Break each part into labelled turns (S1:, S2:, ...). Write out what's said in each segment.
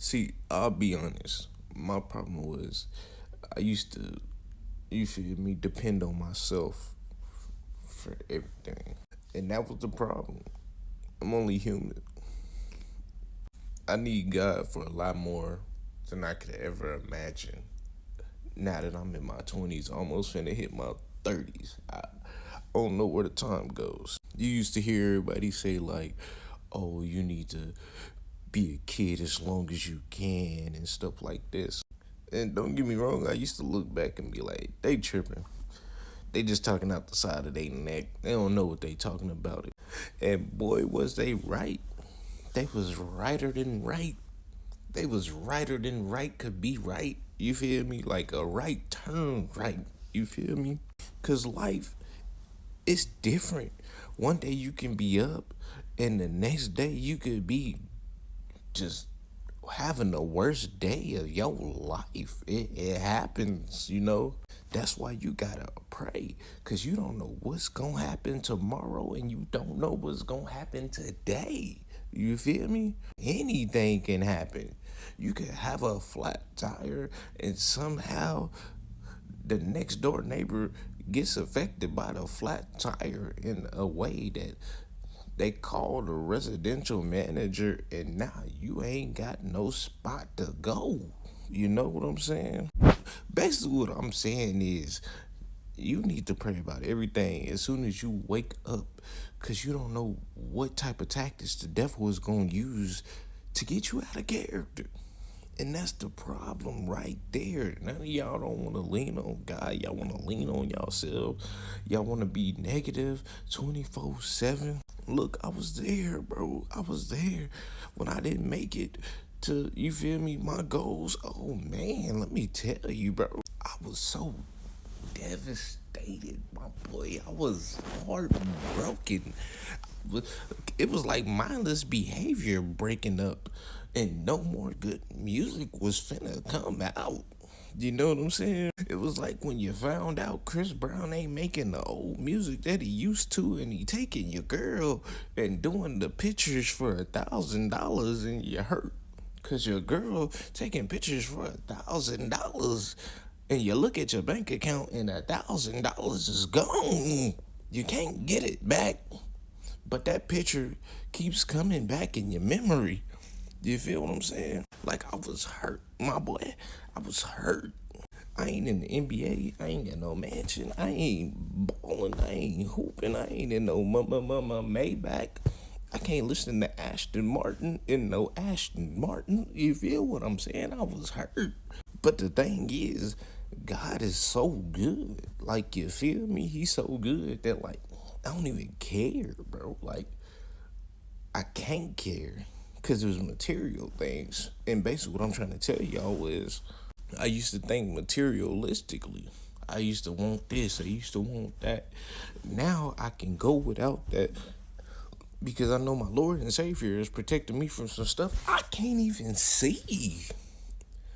S1: See, I'll be honest. My problem was I used to, you feel me, depend on myself for everything. And that was the problem. I'm only human. I need God for a lot more than I could ever imagine. Now that I'm in my 20s, almost finna hit my 30s, I don't know where the time goes. You used to hear everybody say, like, oh, you need to be a kid as long as you can and stuff like this. And don't get me wrong, I used to look back and be like, they tripping. They just talking out the side of their neck. They don't know what they talking about it. And boy, was they right. They was righter than right. They was righter than right could be right. You feel me? Like a right turn right. You feel me? Cause life is different. One day you can be up and the next day you could be just having the worst day of your life. It happens, you know. That's why you gotta pray, cause you don't know what's gonna happen tomorrow, and you don't know what's gonna happen today. You feel me? Anything can happen. You could have a flat tire, and somehow the next door neighbor gets affected by the flat tire in a way that they called a residential manager, and now you ain't got no spot to go. You know what I'm saying? Basically, what I'm saying is you need to pray about everything as soon as you wake up, because you don't know what type of tactics the devil is going to use to get you out of character. And that's the problem right there. None of y'all don't want to lean on God. Y'all want to lean on yourself. Y'all want to be negative 24/7. Look, I was there, bro. I was there when I didn't make it to, you feel me, my goals. Oh, man, let me tell you, bro. I was so devastated, my boy. I was heartbroken. It was like mindless behavior breaking up, and no more good music was finna come out. You know what I'm saying? It was like when you found out Chris Brown ain't making the old music that he used to, and he taking your girl and doing the pictures for $1,000, and you hurt. Cause your girl taking pictures for $1,000, and you look at your bank account and $1,000 is gone. You can't get it back. But that picture keeps coming back in your memory. You feel what I'm saying? Like I was hurt, my boy. I was hurt. I ain't in the NBA. I ain't got no mansion. I ain't balling. I ain't hooping. I ain't in no Maybach. I can't listen to Ashton Martin in no Ashton Martin. You feel what I'm saying? I was hurt. But the thing is, God is so good. Like, you feel me? He's so good that, like, I don't even care, bro. Like, I can't care because there's material things. And basically, what I'm trying to tell y'all is I used to think materialistically. I used to want this, I used to want that. Now I can go without that because I know my Lord and Savior is protecting me from some stuff I can't even see.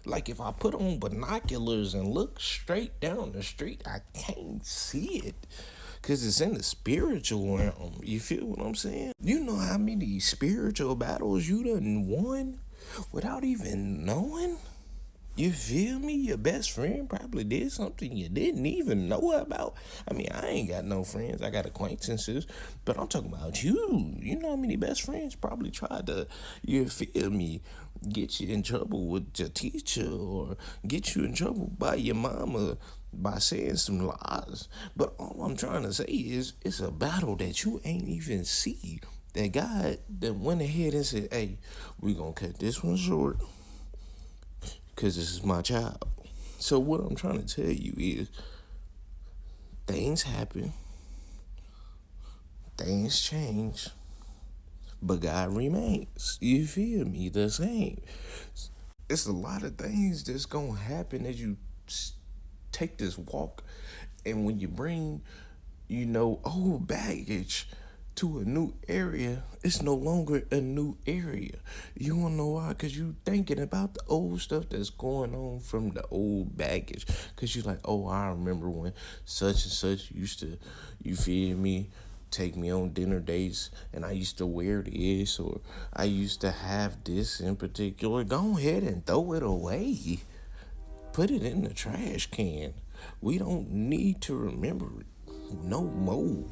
S1: Like if I put on binoculars and look straight down the street, I can't see it. Cause it's in the spiritual realm. You feel what I'm saying? You know how many spiritual battles you done won without even knowing? You feel me? Your best friend probably did something you didn't even know about. I mean, I ain't got no friends. I got acquaintances. But I'm talking about you. You know how many best friends probably tried to, you feel me, get you in trouble with your teacher or get you in trouble by your mama by saying some lies. But all I'm trying to say is it's a battle that you ain't even see. That God that went ahead and said, hey, we gonna cut this one short because this is my child. So what I'm trying to tell you is things happen, things change, but God remains. You feel me? The same. It's a lot of things that's gonna happen as you take this walk, and when you bring, old baggage to a new area, it's no longer a new area. You wanna know why? Cause you thinking about the old stuff that's going on from the old baggage. Cause you like, oh, I remember when such and such used to, you feel me, take me on dinner dates, and I used to wear this, or I used to have this in particular. Go ahead and throw it away. Put it in the trash can. We don't need to remember it no more.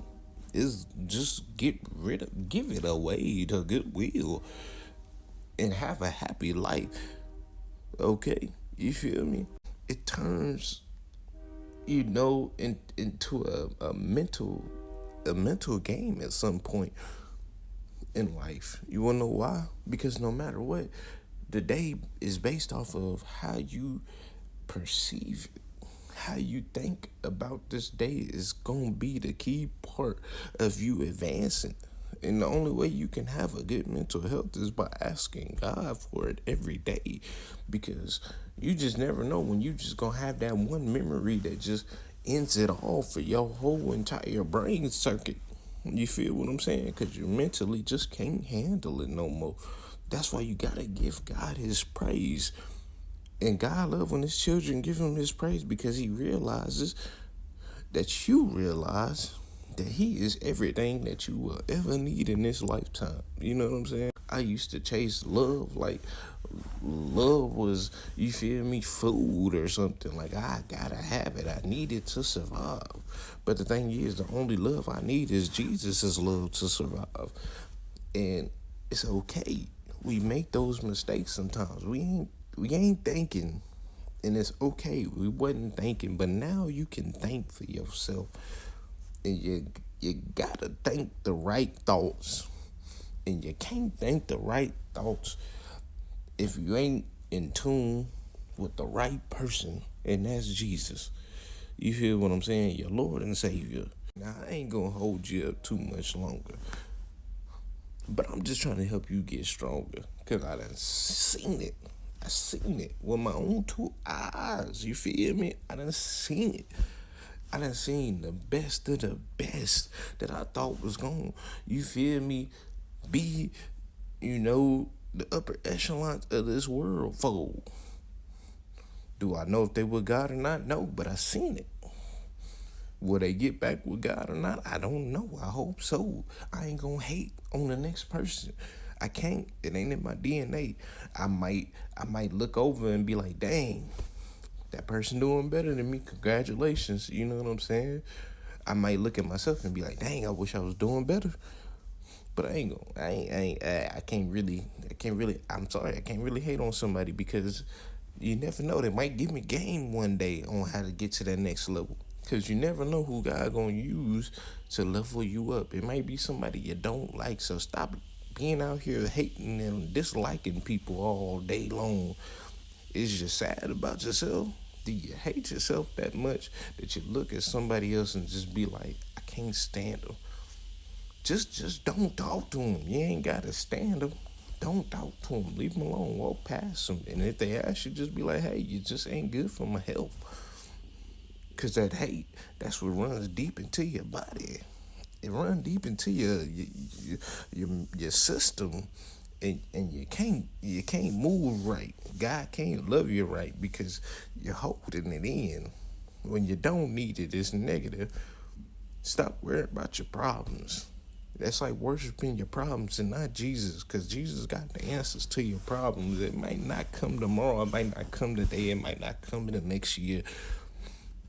S1: Is just give it away to Goodwill and have a happy life. Okay, you feel me? It turns, into a mental game at some point in life. You wanna know why? Because no matter what, the day is based off of how you perceive it. How you think about this day is gonna be the key part of you advancing. And the only way you can have a good mental health is by asking God for it every day. Because you just never know when you just gonna have that one memory that just ends it all for your whole entire brain circuit. You feel what I'm saying? Because you mentally just can't handle it no more. That's why you gotta give God his praise. And God loves when his children give him his praise because he realizes that you realize that he is everything that you will ever need in this lifetime. You know what I'm saying? I used to chase love like love was, you feel me, food or something. Like I gotta have it. I need it to survive. But the thing is, the only love I need is Jesus' love to survive. And it's okay. We make those mistakes sometimes. We ain't thinking, and it's okay. We wasn't thinking, but now you can think for yourself, and you gotta think the right thoughts, and you can't think the right thoughts if you ain't in tune with the right person, and that's Jesus. You feel what I'm saying? Your Lord and Savior. Now I ain't gonna hold you up too much longer, but I'm just trying to help you get stronger, cause I done seen it. I seen it with my own two eyes. You feel me? I done seen it. I done seen the best of the best that I thought was going, you feel me, be, the upper echelons of this world fold. Do I know if they were God or not? No, but I seen it. Will they get back with God or not? I don't know. I hope so. I ain't gonna hate on the next person. I can't. It ain't in my DNA. I might look over and be like, dang, that person doing better than me. Congratulations. You know what I'm saying? I might look at myself and be like, dang, I wish I was doing better. But I ain't gonna. I can't really. I'm sorry. I can't really hate on somebody because you never know. They might give me game one day on how to get to that next level. Cause you never know who God gonna use to level you up. It might be somebody you don't like. So stop being out here hating and disliking people all day long. Is you sad about yourself? Do you hate yourself that much that you look at somebody else and just be like, I can't stand them? Just don't talk to them. You ain't gotta stand them. Don't talk to them. Leave them alone. Walk past them. And if they ask you, just be like, hey, you just ain't good for my health. Cause that hate, that's what runs deep into your body. It runs deep into your system, and you can't move right. God can't love you right because you're holding it in. When you don't need it, it's negative. Stop worrying about your problems. That's like worshiping your problems and not Jesus, because Jesus got the answers to your problems. It might not come tomorrow, it might not come today, it might not come in the next year.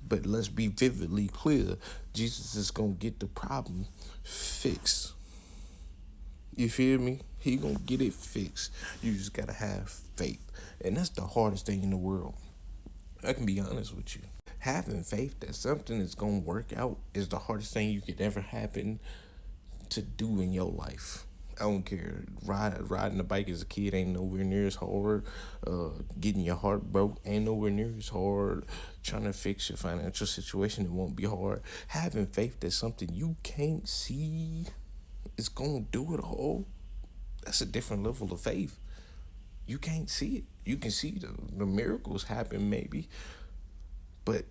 S1: But let's be vividly clear, Jesus is gonna get the problem fixed. You feel me? He gonna get it fixed. You just gotta have faith. And that's the hardest thing in the world. I can be honest with you. Having faith that something is gonna work out is the hardest thing you could ever happen to do in your life. I don't care. Riding a bike as a kid ain't nowhere near as hard. Getting your heart broke ain't nowhere near as hard. Trying to fix your financial situation, it won't be hard. Having faith that something you can't see is gonna do it all, that's a different level of faith. You can't see it. You can see the miracles happen maybe, but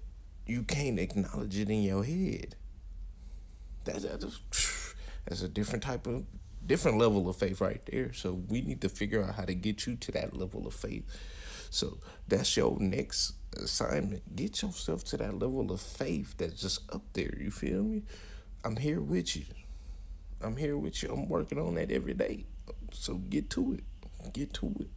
S1: you can't acknowledge it in your head. That's a different level of faith right there. So we need to figure out how to get you to that level of faith. So that's your next assignment. Get yourself to that level of faith that's just up there. You feel me? I'm here with you. I'm here with you. I'm working on that every day. So get to it. Get to it.